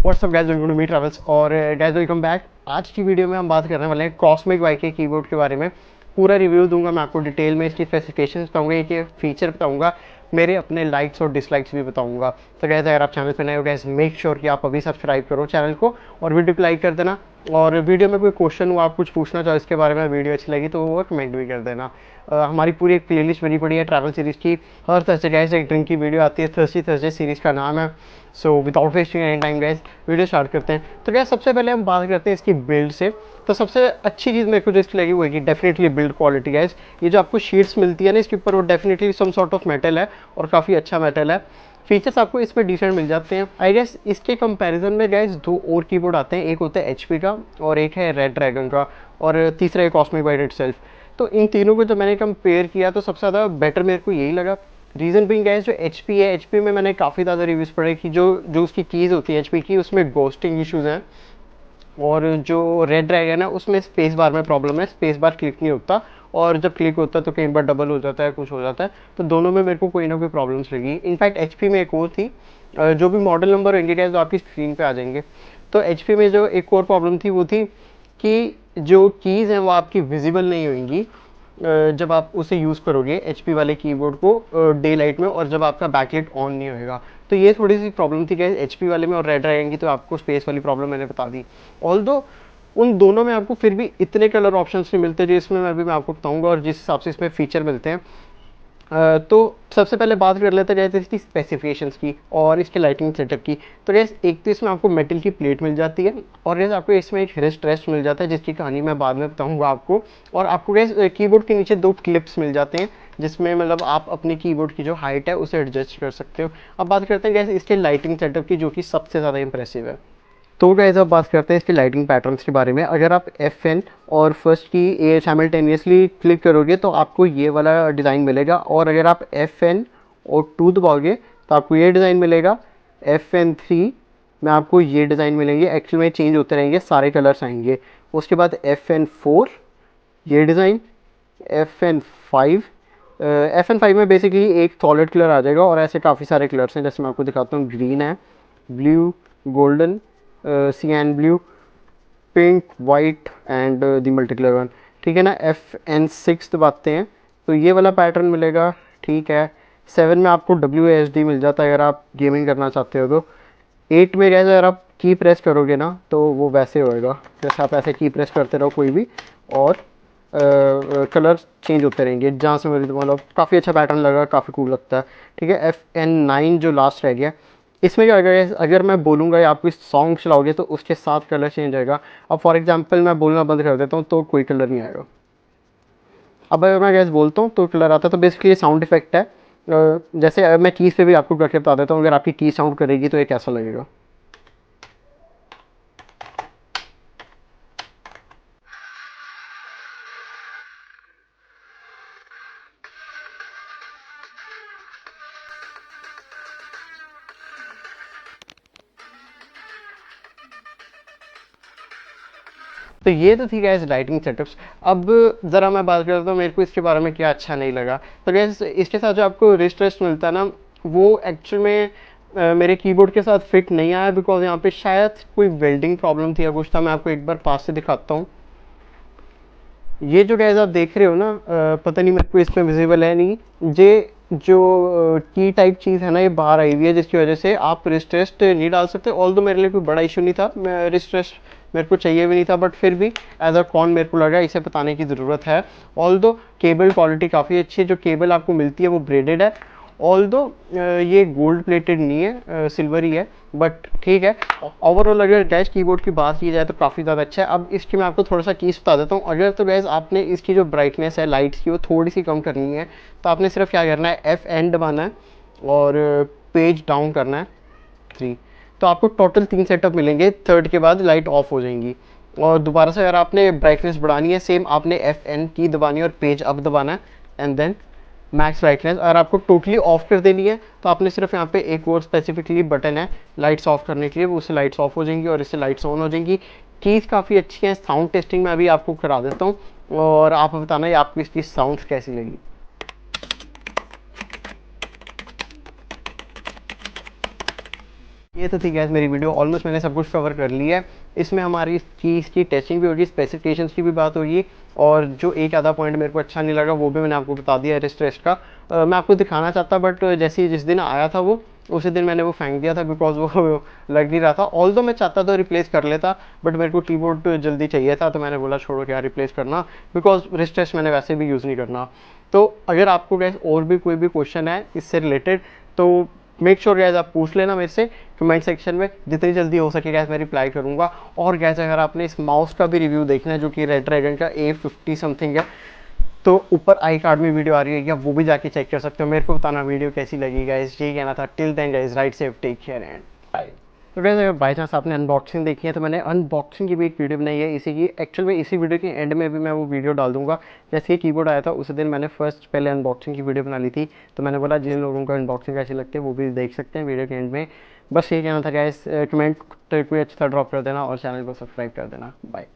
WhatsApp guys, welcome to me travels. और guys welcome back. आज की वीडियो में हम बात करने वाले हैं कॉस्मिक वाई के कीबोर्ड के बारे में। पूरा रिव्यू दूंगा मैं आपको डिटेल में, इसकी स्पेसिफिकेशंस बताऊंगा, ये फीचर बताऊंगा, मेरे अपने लाइक्स और डिसलाइक्स भी बताऊंगा। तो गाइस अगर आप चैनल पर नए हो गाइस, मेक श्योर कि आप अभी सब्सक्राइब करो चैनल को और वीडियो को लाइक कर देना। और वीडियो में कोई क्वेश्चन हो, आप कुछ पूछना चाहो इसके बारे में, वीडियो अच्छी लगी तो वो कमेंट भी कर देना। हमारी पूरी एक प्लेलिस्ट बनी पड़ी है ट्रैवल सीरीज़ की। हर थर्सडे गाइस एक ड्रिंक की वीडियो आती है, थर्सडे सीरीज़ का नाम है। So without wasting any time guys video start करते हैं। तो गाइस सबसे पहले हम बात करते हैं इसकी बिल्ड से। तो सबसे अच्छी चीज़ मेरे को जो इसकी लगी वो है डेफिनेटली बिल्ड क्वालिटी गाइस। ये जो आपको शीट्स मिलती है ना इसके ऊपर, वो definitely some sort of metal है और काफ़ी अच्छा मेटल है। फीचर्स आपको इसमें डिसेंट मिल जाते हैं। आई गेस इसके कंपैरिजन में गाइस दो और कीबोर्ड आते हैं, एक होता है एचपी का और एक है रेड ड्रैगन का, और तीसरा है कॉस्मिक वाइड इटसेल्फ। तो इन तीनों को जब मैंने कंपेयर किया तो सबसे ज़्यादा बेटर मेरे को यही लगा। रीज़न बिंग गाइस जो एचपी है, एचपी में मैंने काफ़ी ज़्यादा रिव्यूज़ पढ़े कि जो जो उसकी कीज़ होती है एचपी की, उसमें गोस्टिंग इशूज़ हैं। और जो रेड ड्रैगन है उसमें स्पेस बार में प्रॉब्लम है, स्पेस बार क्लिक नहीं होता, और जब क्लिक होता है तो कई बार डबल हो जाता है, कुछ हो जाता है। तो दोनों में मेरे को कोई ना कोई प्रॉब्लम्स लगी। इनफैक्ट एचपी में एक और थी, जो भी मॉडल नंबर होंगे क्या जो आपकी स्क्रीन पे आ जाएंगे। तो एचपी में जो एक और प्रॉब्लम थी वो थी कि जो कीज़ हैं वो आपकी विजिबल नहीं होंगी जब आप उसे यूज़ करोगे एचपी वाले कीबोर्ड को डे लाइट में, और जब आपका बैकलाइट ऑन नहीं होएगा। तो ये थोड़ी सी प्रॉब्लम थी गाइस एचपी वाले में। और रेड ड्रैगन की तो आपको स्पेस वाली प्रॉब्लम मैंने बता दी। ऑल्दो उन दोनों में आपको फिर भी इतने कलर ऑप्शंस नहीं मिलते जो इसमें मैं आपको बताऊंगा, और जिस हिसाब से इसमें फीचर मिलते हैं। तो सबसे पहले बात कर लेते हैं जैसे इसकी स्पेसिफिकेशंस की और इसके लाइटिंग सेटअप की। तो जैसे एक तो इसमें आपको मेटल की प्लेट मिल जाती है, और जैसे आपको इसमें एक रिस्ट रेस्ट मिल जाता है जिसकी कहानी मैं बाद में बताऊंगा आपको। और आपको जैसे कीबोर्ड के नीचे दो क्लिप्स मिल जाते हैं जिसमें मतलब आप अपने कीबोर्ड की जो हाइट है उसे एडजस्ट कर सकते हो। अब बात करते हैं जैसे इसके लाइटिंग सेटअप की, जो कि सबसे ज़्यादा इंप्रेसिव है। तो गाइस अब बात करते हैं इसके लाइटिंग पैटर्न्स के बारे में। अगर आप Fn और फर्स्ट की ए साइमल्टेनियसली क्लिक करोगे तो आपको ये वाला डिज़ाइन मिलेगा, और अगर आप Fn और 2 दबाओगे तो आपको ये डिज़ाइन मिलेगा। Fn3 में आपको ये डिज़ाइन मिलेंगे, एक्चुअल में चेंज होते रहेंगे, सारे कलर्स आएंगे। उसके बाद Fn4 ये डिज़ाइन, Fn5 Fn5 में बेसिकली एक सॉलिड कलर आ जाएगा, और ऐसे काफ़ी सारे कलर्स हैं जैसे मैं आपको दिखाता हूँ। ग्रीन है, ब्लू, गोल्डन, सियान blue, pink, white and the multi colour one. ठीक है ना। Fn6 दबाते हैं तो ये वाला पैटर्न मिलेगा। ठीक है। 7 में आपको WASD मिल जाता है अगर आप गेमिंग करना चाहते हो तो। 8 में जैसे अगर आप की प्रेस करोगे ना तो वो वैसे होएगा, जैसे आप ऐसे की प्रेस करते रहो कोई भी, और कलर चेंज होते रहेंगे। जहाँ से मुझे मतलब काफ़ी अच्छा पैटर्न लगा, काफ़ी कूल लगता है। ठीक है। Fn9 जो लास्ट रह गया, इसमें क्या होगा, अगर मैं बोलूँगा या आप कोई सॉन्ग चलाओगे तो उसके साथ कलर चेंज आएगा। अब फॉर एग्जांपल मैं बोलना बंद कर देता हूँ तो कोई कलर नहीं आएगा। अब अगर मैं गैस बोलता हूँ तो कलर आता है। तो बेसिकली ये साउंड इफेक्ट है। जैसे मैं कीज़ पे भी आपको करके बता देता हूँ, अगर आपकी की साउंड करेगी तो ये कैसा लगेगा। तो ये तो थी गैस लाइटिंग सेटअप्स। अब ज़रा मैं बात करता हूँ मेरे को इसके बारे में क्या अच्छा नहीं लगा। तो गैस इसके साथ जो आपको रिस्ट रेस्ट मिलता है ना, वो एक्चुअल में मेरे कीबोर्ड के साथ फिट नहीं आया, बिकॉज यहाँ पे शायद कोई वेल्डिंग प्रॉब्लम थी या कुछ था। मैं आपको एक बार पास से दिखाता हूँ। ये जो गैस आप देख रहे हो ना, पता नहीं मेरे को इसमें विजिबल है नहीं, ये जो की टाइप चीज़ है ना, ये बाहर आई हुई है, जिसकी वजह से आप रिस्ट रेस्ट नहीं डाल सकते। ऑल दो मेरे लिए कोई बड़ा इशू नहीं था, मैं रिस्ट रेस्ट मेरे को चाहिए भी नहीं था, बट फिर भी एज अ कॉन मेरे को लगा इसे बताने की ज़रूरत है। ऑल दो केबल क्वालिटी काफ़ी अच्छी है, जो केबल आपको मिलती है वो ब्रेडेड है। ऑल दो ये गोल्ड प्लेटेड नहीं है, सिल्वर ही है, बट ठीक है। ओवरऑल अगर गैस कीबोर्ड की बात की जाए तो काफ़ी ज़्यादा अच्छा है। अब इसकी मैं आपको थोड़ा सा कीज़ बता देता हूँ। अगर तो गैस आपने इसकी जो ब्राइटनेस है लाइट्स की वो थोड़ी सी कम करनी है तो आपने सिर्फ क्या करना है, Fn दबाना है और पेज डाउन करना है 3। तो आपको टोटल 3 सेटअप मिलेंगे, थर्ड के बाद लाइट ऑफ हो जाएंगी। और दोबारा से अगर आपने ब्राइटनेस बढ़ानी है, सेम आपने Fn की दबानी है और पेज अप दबाना है, एंड देन मैक्स ब्राइटनेस। अगर आपको टोटली ऑफ कर देनी है तो आपने सिर्फ यहाँ पे एक और स्पेसिफिकली बटन है लाइट्स ऑफ करने के लिए, वो उससे लाइट्स ऑफ हो जाएंगी और इससे लाइट्स ऑन हो जाएंगी। कीज़ काफ़ी अच्छी हैं। साउंड टेस्टिंग मैं अभी आपको करा देता हूँ और आप बताना ये आपको इसकी साउंड कैसी लगी। ये तो थी गैस मेरी वीडियो, ऑलमोस्ट मैंने सब कुछ कवर कर लिया है। इसमें हमारी इस चीज़ की टेस्टिंग भी होगी, स्पेसिफिकेशंस की भी बात होगी, और जो एक आधा पॉइंट मेरे को अच्छा नहीं लगा वो भी मैंने आपको बता दिया रिस्ट टेस्ट का। मैं आपको दिखाना चाहता बट जैसे जिस दिन आया था वो उसी दिन मैंने वो फेंक दिया था, बिकॉज वो लग नहीं रहा था। ऑल्दो मैं चाहता तो रिप्लेस कर लेता, बट मेरे को कीबोर्ड जल्दी चाहिए था, तो मैंने बोला छोड़ो क्या रिप्लेस करना, बिकॉज रिस्ट टेस्ट मैंने वैसे भी यूज़ नहीं करना। तो अगर आपको गैस और भी कोई भी क्वेश्चन है इससे रिलेटेड तो मेक श्योर गैस आप पूछ लेना मेरे से कमेंट सेक्शन में, जितनी जल्दी हो सके गैस मैं रिप्लाई करूँगा। और गैस अगर आपने इस माउस का भी रिव्यू देखना है जो कि रेड ड्रैगन का A50 समथिंग है, तो ऊपर आई कार्ड में वीडियो आ रही है या वो भी जाके चेक कर सकते हो। मेरे को बताना वीडियो कैसी लगी गाइस, यही कहना था। Till then guys, ride safe, take care and bye. तो गाइस अगर बाई चांस आपने अनबॉक्सिंग देखी है तो मैंने अनबॉक्सिंग की भी एक वीडियो बनाई है इसी की। एक्चुअल में इसी वीडियो के एंड में भी मैं वो वीडियो डाल दूंगा। जैसे ही कीबोर्ड आया था उसी दिन मैंने फर्स्ट पहले अनबॉक्सिंग की वीडियो बना ली थी, तो मैंने बोला जिन लोगों को अनबॉक्सिंग कैसी लगती है वो भी देख सकते हैं वीडियो के एंड में। बस ये कहना था गाइस, कमेंट कोई अच्छा ड्रॉप कर देना और चैनल को सब्सक्राइब कर देना। बाय।